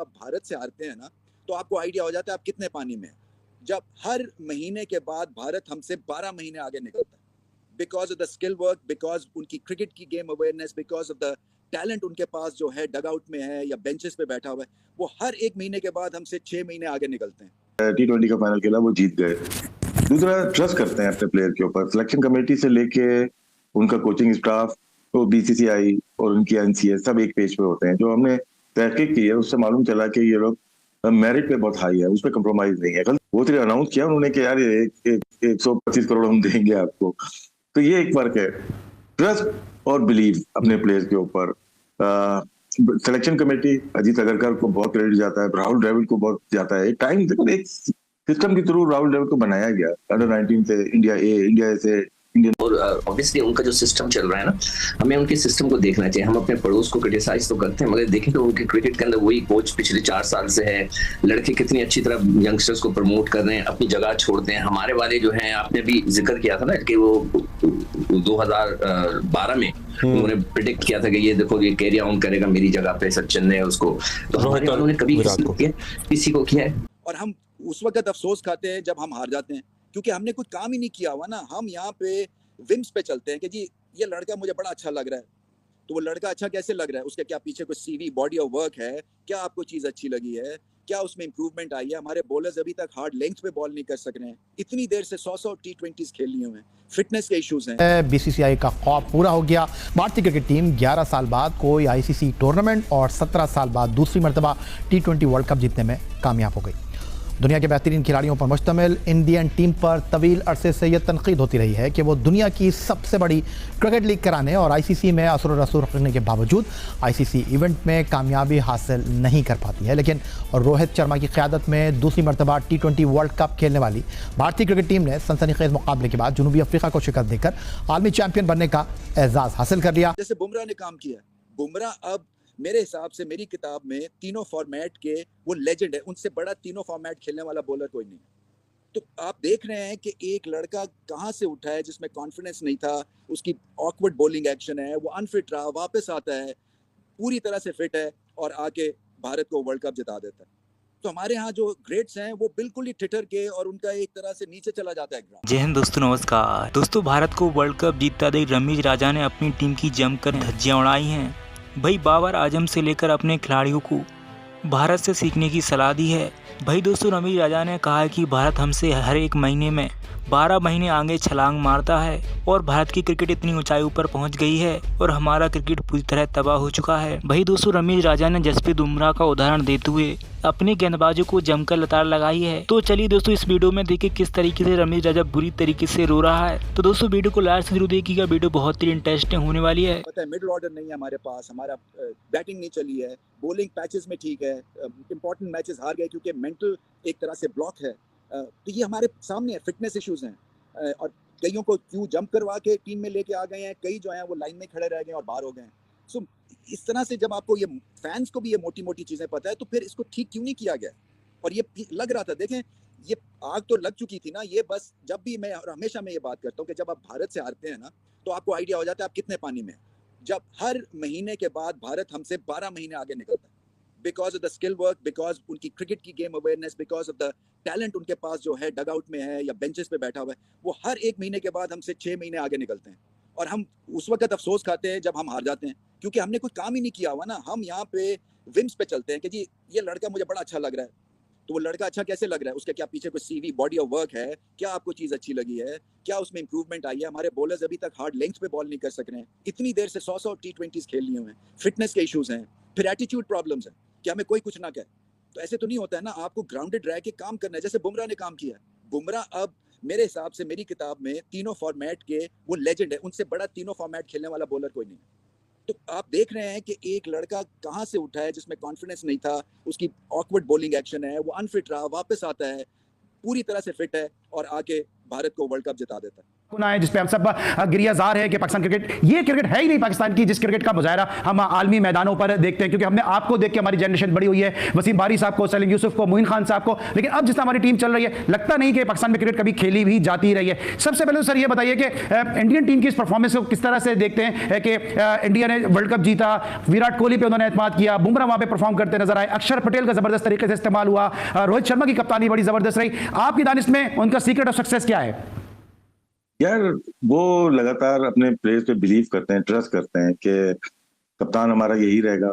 आप भारत से हारते हैं ना, तो आपको आइडिया हो जाता है आप कितने पानी में हैं। जब हर महीने के बाद भारत हमसे 12 महीने आगे निकलता है, because of the skill work, because उनकी क्रिकेट की game awareness, because of the talent उनके पास जो है डगआउट में है या बेंचेस पे बैठा हुआ है, वो हर 1 महीने के बाद हमसे 6 महीने आगे निकलते हैं। T20 का फाइनल खेला, वो जीत गए। दूसरा, ट्रस्ट करते हैं अपने प्लेयर के ऊपर। सिलेक्शन कमेटी से लेके उनका कोचिंग स्टाफ, तो बीसीसीआई और उनकी एनसीए सब एक पेज पे होते हैं। जो हमने तहकीक की है उससे मालूम चला कि ये लोग मेरिट पे बहुत हाई है, उस पर कम्प्रोमाइज नहीं है। कल वो तो अनाउंस किया उन्होंने कि यार ये 125 करोड़ हम देंगे आपको। तो ये एक फर्क है, ट्रस्ट और बिलीव अपने प्लेयर्स के ऊपर। सिलेक्शन कमेटी अजीत अगरकर को बहुत क्रेडिट जाता है, राहुल द्रविड़ को बहुत जाता है। टाइम देखो, एक सिस्टम के थ्रू राहुल द्रविड़ को बनाया गया अंडर 19 से इंडिया से इंडियन। और ऑब्वियसली उनका जो सिस्टम चल रहा है ना, हमें उनके सिस्टम को देखना चाहिए। हम अपने पड़ोस को क्रिटिसाइज तो करते हैं, मगर देखें तो उनके क्रिकेट के अंदर वही कोच पिछले 4 साल से है। लड़के कितनी अच्छी तरह यंगस्टर्स को प्रमोट कर रहे हैं, अपनी जगह छोड़ते हैं। हमारे वाले जो हैं, आपने भी जिक्र किया था ना कि वो 2012 में उन्होंने प्रिडिक्ट किया था कि ये देखो ये कैरी ऑन करेगा मेरी जगह पे सचिन ने उसको। तो हमारे वालों ने कभी किसी को किया है। और हम उस वक्त अफसोस खाते हैं जब हम हार जाते हैं, क्योंकि हमने कुछ काम ही नहीं किया हुआ ना। हम यहाँ पे विम्स पे चलते हैं कि जी ये लड़का मुझे बड़ा अच्छा लग रहा है। तो वो लड़का अच्छा कैसे लग रहा है? उसके क्या पीछे कोई सीवी बॉडी ऑफ वर्क है? क्या आपको चीज अच्छी लगी है? क्या उसमें इंप्रूवमेंट आई है? हमारे बॉलर्स अभी तक हार्ड लेंथ पे बॉल नहीं कर सक रहे हैं। इतनी देर से 100 T20s खेल लिए हुए हैं, फिटनेस के इश्यूज हैं। बीसीसीआई का ख्वाब पूरा हो गया। भारतीय क्रिकेट टीम 11 साल बाद कोई आईसीसी टूर्नामेंट और 17 साल बाद दूसरी मरतबा T20 वर्ल्ड कप जीतने में कामयाब हो गई। दुनिया के बेहतरीन खिलाड़ियों पर मुश्तमिल इंडियन टीम पर तवील अरसे से यह तनकीद होती रही है कि वो दुनिया की सबसे बड़ी क्रिकेट लीग कराने और आईसीसी में असर और रसूख रखने के बावजूद आईसीसी इवेंट में कामयाबी हासिल नहीं कर पाती है। लेकिन रोहित शर्मा की क़यादत में दूसरी मरतबा T20 वर्ल्ड कप खेलने वाली भारतीय क्रिकेट टीम ने सनसनीखेज मुकाबले के बाद जनूबी अफ्रीका को शिकस्त देकर आलमी चैंपियन बनने का एजाज़ हासिल कर लिया। जैसे बुमराह ने काम किया, बुमराह अब मेरे हिसाब से मेरी किताब में तीनों फॉर्मेट के वो लेजेंड है। उनसे बड़ा तीनों फॉर्मेट खेलने वाला बॉलर कोई नहीं। तो आप देख रहे हैं कि एक लड़का कहाँ से उठा है जिसमें कॉन्फिडेंस नहीं था, उसकी ऑकवर्ड बॉलिंग एक्शन है, वो अनफिट रहा, वापस आता है, पूरी तरह से फिट है और आके भारत को वर्ल्ड कप जिता देता है। तो हमारे यहाँ जो ग्रेट्स हैं वो बिल्कुल ही ठिठर के और उनका एक तरह से नीचे चला जाता है ग्राउंड। जय हिंद दोस्तों, नमस्कार दोस्तों। भारत को वर्ल्ड कप जीतता देख रमीज राजा ने अपनी टीम की जमकर धज्जियां उड़ाई हैं। भाई बाबर आजम से लेकर अपने खिलाड़ियों को भारत से सीखने की सलाह दी है। भाई दोस्तों, रमीज राजा ने कहा है कि भारत हमसे हर एक महीने में 12 महीने आगे छलांग मारता है और भारत की क्रिकेट इतनी ऊंचाई पर पहुंच गई है और हमारा क्रिकेट पूरी तरह तबाह हो चुका है। भाई दोस्तों, रमीज राजा ने जसप्रीत बुमराह का उदाहरण देते हुए अपने गेंदबाजों को जमकर लताड़ लगाई है। तो चलिए दोस्तों, इस वीडियो में देखिए किस तरीके से रमीज राजा बुरी तरीके से रो रहा है। तो दोस्तों, वीडियो को लास्ट जरूर देखिएगा, वीडियो बहुत ही इंटरेस्टिंग होने वाली है। पता है मिडिल ऑर्डर नहीं है हमारे पास, हमारा बैटिंग नहीं चली है, बॉलिंग पैचेस में ठीक है, इंपॉर्टेंट मैचेस हार गए क्योंकि मेंटल एक तरह से ब्लॉक है। तो ये हमारे सामने है, फिटनेस इश्यूज हैं और कईयों को क्यों जंप करवा के टीम में लेके आ गए हैं, कई जो हैं वो लाइन में खड़े रह गए और बाहर हो गए हैं। सो इस तरह से जब आपको ये फैंस को भी ये मोटी मोटी चीजें पता है तो फिर इसको ठीक क्यों नहीं किया गया? और ये लग रहा था, देखें ये आग तो लग चुकी थी ना। ये बस जब भी मैं और हमेशा मैं ये बात करता हूँ कि जब आप भारत से हारते हैं ना तो आपको आइडिया हो जाता है आप कितने पानी में हैं। जब हर महीने के बाद भारत हमसे 12 महीने आगे निकलता है, because of the skill work, because उनकी क्रिकेट की game awareness, because of the talent उनके पास जो है डगआउट में है या बेंचेस पे बैठा हुआ है, वो हर 1 महीने के बाद हमसे 6 महीने आगे निकलते हैं। और हम उस वक्त अफसोस खाते हैं जब हम हार जाते हैं, क्योंकि हमने कुछ काम ही नहीं किया हुआ ना। हम यहाँ पे विम्स पे चलते हैं कि जी ये लड़का मुझे बड़ा अच्छा लग रहा है। तो वो लड़का अच्छा कैसे लग रहा है? उसके क्या पीछे कोई सीवी बॉडी ऑफ वर्क है? क्या आपको चीज अच्छी लगी है? क्या उसमें इंप्रूवमेंट आई है? हमारे बॉलर्स अभी तक हार्ड लेंथ पे बॉल नहीं कर सक रहे हैं। इतनी देर से 100 T20s खेल लिए हुए हैं, फिटनेस के इश्यूज हैं, फिर एटीट्यूड प्रॉब्लम्स हैं। क्या हमें कोई कुछ ना कहे? तो ऐसे तो नहीं होता है ना। आपको ग्राउंडेड रह के काम करना है, जैसे बुमराह ने काम किया। बुमराह अब मेरे हिसाब से मेरी किताब में तीनों फॉर्मेट के वो लेजेंड है। उनसे बड़ा तीनों फॉर्मेट खेलने वाला बॉलर कोई नहीं। तो आप देख रहे हैं कि एक लड़का कहाँ से उठा है जिसमें कॉन्फिडेंस नहीं था, उसकी ऑकवर्ड बॉलिंग एक्शन है, वो अनफिट रहा, वापस आता है, पूरी तरह से फिट है और आके भारत को वर्ल्ड कप जिता देता है। है जिसपे हम सब गिरियाजार है कि पाकिस्तान क्रिकेट ये क्रिकेट है ही नहीं पाकिस्तान की, जिस क्रिकेट का मुजाहरा हम आलमी मैदानों पर देखते हैं, क्योंकि हमने आपको देख के हमारी जनरेशन बड़ी हुई है, वसीम बारी साहब को, सलीम यूसुफ को, मोइन खान साहब को, लेकिन अब जिस तरह हमारी टीम चल रही है लगता नहीं कि पाकिस्तान में क्रिकेट कभी खेली भी जाती रही है। सबसे पहले सर ये बताइए कि इंडियन टीम की इस परफॉर्मेंस को किस तरह से देखते हैं कि इंडिया ने वर्ल्ड कप जीता, विराट कोहली पे उन्होंने एतमाद किया, बुमराह वहां पे परफॉर्म करते नजर आए, अक्षर पटेल का जबरदस्त तरीके से इस्तेमाल हुआ, रोहित शर्मा की कप्तानी बड़ी जबरदस्त रही, आपकी दानिश में उनका सीक्रेट ऑफ सक्सेस क्या है? यार वो लगातार अपने प्लेयर्स पे बिलीव करते हैं, ट्रस्ट करते हैं कि कप्तान हमारा यही रहेगा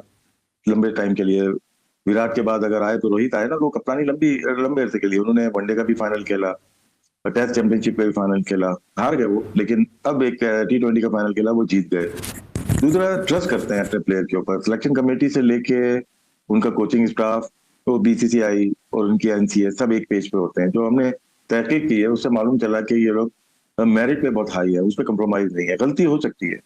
लंबे टाइम के लिए। विराट के बाद अगर आए तो रोहित आए ना, तो कप्तानी लंबे अरसे के लिए उन्होंने वनडे का भी फाइनल खेला, टेस्ट चैंपियनशिप का भी फाइनल खेला, हार गए वो, लेकिन अब एक T20 का फाइनल खेला, वो जीत गए। दूसरा, ट्रस्ट करते हैं अपने प्लेयर के ऊपर। सिलेक्शन कमेटी से लेके उनका कोचिंग स्टाफ, तो BCCI और उनकी NCA सब एक पेज पे होते हैं। जो हमने तहकीक की है उससे मालूम चला कि ये लोग मेरिट पे बहुत हाई है, उस पर कंप्रोमाइज नहीं है। गलती हो सकती है,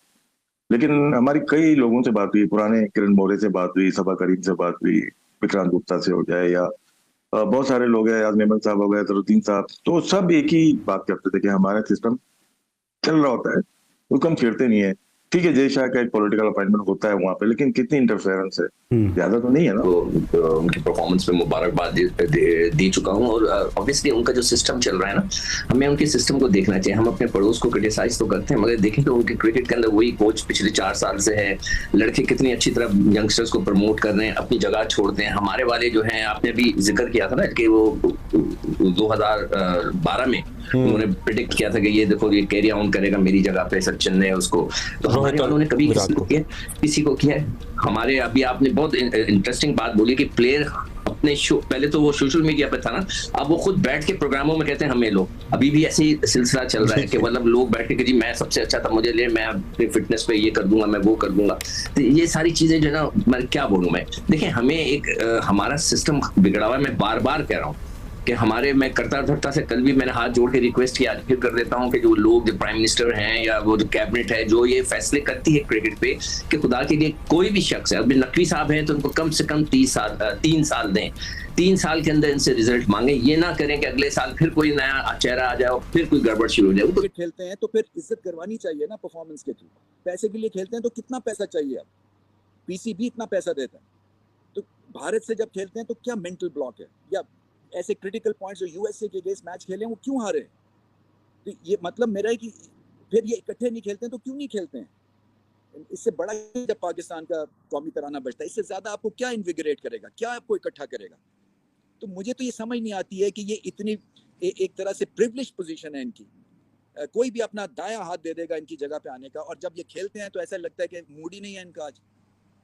लेकिन हमारी कई लोगों से बात हुई, पुराने किरण मोरे से बात हुई, सबा करीम से बात हुई, विक्रांत गुप्ता से हो जाए, या बहुत सारे लोग हैं, आजम अहमद साहब हो गए, तरुद्दीन साहब, तो सब एक ही बात करते थे कि हमारा सिस्टम चल रहा होता है, उसको हम छेड़ते नहीं है। ठीक है, जय शाह का एक पॉलिटिकल अपॉइंटमेंट होता है वहां पे, लेकिन कितनी इंटरफेरेंस है, ज्यादा तो नहीं है ना। तो उनकी परफॉर्मेंस में मुबारकबाद दे चुका हूं, और ऑब्वियसली उनका जो सिस्टम चल रहा है ना, हमें उनके सिस्टम को देखना चाहिए। हम अपने पड़ोस को क्रिटिसाइज तो करते हैं, मगर देखें तो उनके क्रिकेट के अंदर वही कोच पिछले 4 साल से है, लड़के कितनी अच्छी तरह यंगस्टर्स को प्रमोट कर रहे हैं, अपनी जगह छोड़ते हैं। हमारे वाले जो हैं, आपने भी जिक्र किया था ना कि वो 2012 में उन्होंने प्रेडिक्ट किया था कि ये देखो ये कैरी ऑन करेगा मेरी जगह पे सचिन ने उसको, तो हमारे वालों ने कभी किसी को किया है? हमारे अभी आपने बहुत इंटरेस्टिंग बात बोली कि प्लेयर अपने शो, पहले तो वो सोशल मीडिया पे था ना, अब वो खुद बैठ के प्रोग्रामों में कहते हैं हमें लो। अभी भी ऐसे ही सिलसिला चल रहा है कि मतलब लोग बैठ के जी मैं सबसे अच्छा था, मुझे ले, मैं अपनी फिटनेस पे ये कर दूंगा, मैं वो कर दूंगा। तो ये सारी चीजें जो है ना, मैं क्या बोलूं मैं, देखिए हमें एक हमारा सिस्टम बिगड़ा हुआ है। मैं बार बार कह रहा हूँ कि हमारे, मैं करता धरता से कल भी मैंने हाथ जोड़ के रिक्वेस्ट किया, आज फिर कर देता हूं कि जो लोग, जो प्राइम मिनिस्टर हैं या वो जो कैबिनेट है जो ये फैसले करती है क्रिकेट पे, कि खुदा के लिए कोई भी शख्स है, अभी नकवी साहब हैं तो उनको कम से कम 3 साल दें, 3 साल के अंदर इनसे रिजल्ट मांगे। ये ना करें कि अगले साल फिर कोई नया चेहरा आ जाए और फिर कोई गड़बड़ शुरू हो जाए। क्रिकेट खेलते हैं तो फिर इज्जत करवानी चाहिए ना परफॉर्मेंस के थ्रू। पैसे के लिए खेलते हैं तो कितना पैसा चाहिए? अब PC भी इतना पैसा देता है, तो भारत से जब खेलते हैं तो क्या मेंटल ब्लॉक है, या ऐसे क्रिटिकल पॉइंट्स जो USA के अगेंस्ट मैच खेले हैं वो क्यों हारे? तो ये मतलब मेरा है कि फिर ये इकट्ठे नहीं खेलते हैं तो क्यों नहीं खेलते हैं? इससे बड़ा जब पाकिस्तान का कौमी तराना बजता है, इससे ज्यादा आपको क्या इन्विगरेट करेगा, क्या आपको इकट्ठा करेगा? तो मुझे तो ये समझ नहीं आती है कि ये इतनी एक तरह से प्रिविलेज पोजीशन है इनकी। कोई भी अपना दायां हाथ दे देगा इनकी जगह पे आने का, और जब ये खेलते हैं तो ऐसा लगता है कि मूड ही नहीं है इनका आज।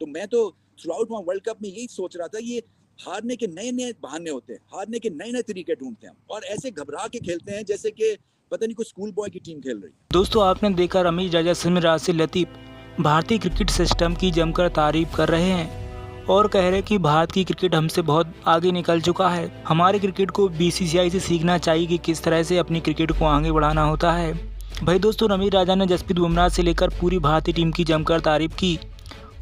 तो मैं तो थ्रू आउट वर्ल्ड कप में यही सोच रहा था, ये हारने के नए नए बहाने होते हैं, हारने के नए नए तरीके ढूंढते हैं, और ऐसे घबरा के खेलते हैं जैसे कि पता नहीं कोई स्कूल बॉय की टीम खेल रही। दोस्तों, आपने देखा रमीज राजा समेत राशिद लतीफ़ भारतीय क्रिकेट सिस्टम की जमकर तारीफ कर रहे हैं और कह रहे हैं कि भारत की क्रिकेट हमसे बहुत आगे निकल चुका है। हमारे क्रिकेट को BCCI से सीखना चाहिए कि किस तरह से अपनी क्रिकेट को आगे बढ़ाना होता है। भाई दोस्तों, रमीज राजा ने जसप्रीत बुमराह से लेकर पूरी भारतीय टीम की जमकर तारीफ की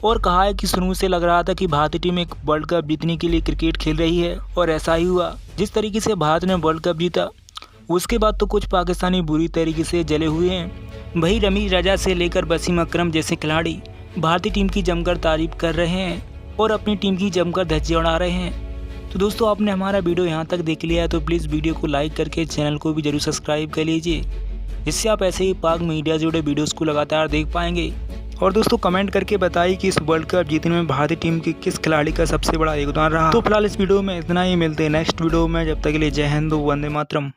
और कहा है कि शुरू से लग रहा था कि भारतीय टीम एक वर्ल्ड कप जीतने के लिए क्रिकेट खेल रही है, और ऐसा ही हुआ। जिस तरीके से भारत ने वर्ल्ड कप जीता, उसके बाद तो कुछ पाकिस्तानी बुरी तरीके से जले हुए हैं। वही रमीज राजा से लेकर वसीम अकरम जैसे खिलाड़ी भारतीय टीम की जमकर तारीफ कर रहे हैं और अपनी टीम की जमकर धज्जियां उड़ा रहे हैं। तो दोस्तों, आपने हमारा वीडियो यहाँ तक देख लिया है तो प्लीज़ वीडियो को लाइक करके चैनल को भी जरूर सब्सक्राइब कर लीजिए, जिससे आप ऐसे ही पाक मीडिया से जुड़े वीडियोज़ को लगातार देख पाएंगे। और दोस्तों, कमेंट करके बताइए कि इस वर्ल्ड कप जीतने में भारतीय टीम के किस खिलाड़ी का सबसे बड़ा योगदान रहा। तो फिलहाल इस वीडियो में इतना ही, मिलते हैं नेक्स्ट वीडियो में। जब तक के लिए जय हिंद, वंदे मातरम।